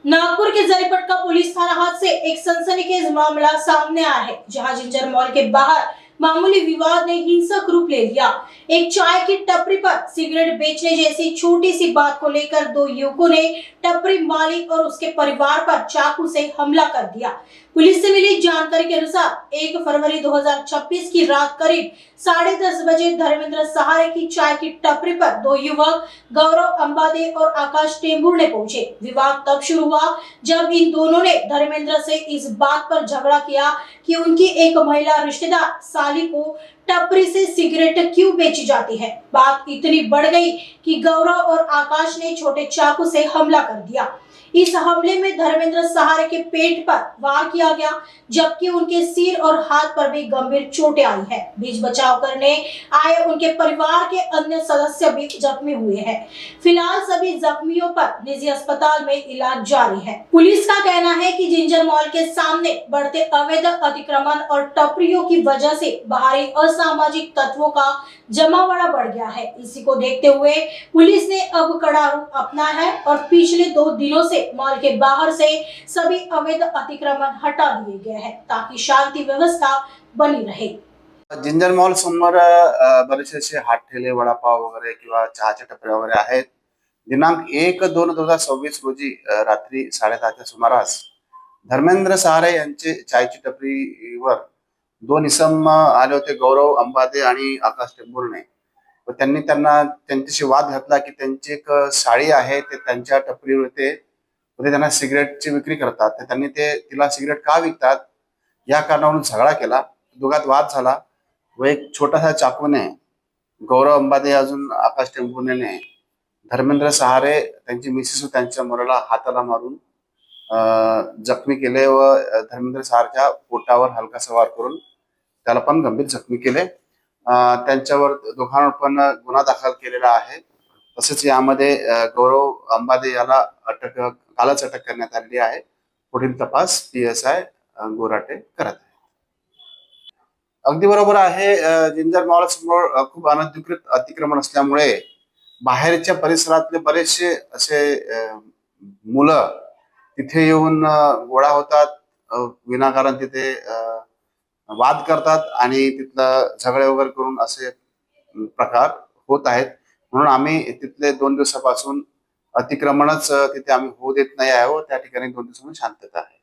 नागपुर के Jaripatka police थाना हाथ से एक सनसनीखेज मामला सामने आया है, जहां जिंजर मॉल के बाहर मामूली विवाद ने हिंसक रूप ले लिया। एक चाय की टपरी पर सिगरेट बेचने जैसी छोटी सी बात को लेकर दो युवकों ने टपरी मालिक और उसके परिवार पर चाकू से हमला कर दिया। पुलिस से मिली जानकारी के अनुसार 1 फरवरी 2026 की रात करीब 10:30 बजे धर्मेंद्र सहारे की चाय की टपरी पर दो युवक गौरव अंबादे और आकाश टेम्बुर ने पहुंचे। विवाद तब शुरू हुआ जब इन दोनों ने धर्मेंद्र से इस बात पर झगड़ा किया कि उनकी एक महिला रिश्तेदार साली को टपरी से सिगरेट क्यों बेची जाती है। बात इतनी बढ़ गई कि गौरव और आकाश ने छोटे चाकू से हमला कर दिया। इस हमले में धर्मेंद्र सहारे के पेट पर वार किया गया, जबकि उनके सिर और हाथ पर भी गंभीर चोटें आई है। बीच बचाव करने आए उनके परिवार के अन्य सदस्य भी जख्मी हुए हैं। फिलहाल सभी जख्मियों पर निजी अस्पताल में इलाज जारी है। पुलिस का कहना है कि जिंजर मॉल के सामने बढ़ते अवैध अतिक्रमण और टपरियों की वजह से बाहरी असामाजिक तत्वों का जमावड़ा बढ़ गया है। इसी को देखते हुए पुलिस ने अब कड़ा रुख अपनाया है और पिछले 2 दिनों से मॉल के बाहर से सभी अवैध अतिक्रमण हटा दिए गए हैं, ताकि शांति व्यवस्था बनी रहे। जिंजर मॉल समोर बरेचसे हात ठेले, वडापाव वगैरे किंवा चहाच्या टपऱ्या वगैरे आहेत। दिनांक 1/2/2026 रोजी रात्री 10:30च्या सुमारास धर्मेंद्र सहारे यांचे चायची टपरीवर 2 इसम आले होते, गौरव अंबादे आणि आकाश टेंभुर्णे। व त्यांनी त्यांच्याशी वाद घातला की त्यांची एक साडी आहे, ते त्यांच्या टपरीवर ते त्यांना सिगरेटची विक्री करतात, तर त्यांनी तिला सिगरेट का विकतात या कारणावरून झगडा केला। दोघात वाद झाला व एक छोटासा चाकूने गौरव अंबादे अजून आकाश टेंभुर्णेने धर्मेंद्र सहारे त्यांची मिसेस व त्यांच्या मुलाला हाताला मारून जखमी केले व धर्मेंद्र सहारेच्या पोटावर हलकासा वार करून त्याला पण गंभीर जखमी केले। त्यांच्यावर दोघांवर पण गुन्हा दाखल केलेला आहे। तसेच यामध्ये गौरव अंबादे याला कालच अटक करण्यात आलेली आहे। पुढील तपास PSI गोराटे करत आहे। अगदी बरोबर आहे। जिंजर मॉल समोर खूप अनधिकृत अतिक्रमण असल्यामुळे बाहेरच्या परिसरातले बरेचसे असे मुलं तिथे येऊन गोळा होतात, विनाकारण तिथे वाद करतात आणि तिथलं झगडे वगैरे करून असे प्रकार होत आहेत। म्हणून आम्ही तिथले 2 दिवसापासून अतिक्रमणच तिथे आम्ही होऊ देत नाही आहे व त्या ठिकाणी 2 दिवसांपासून शांतता आहे।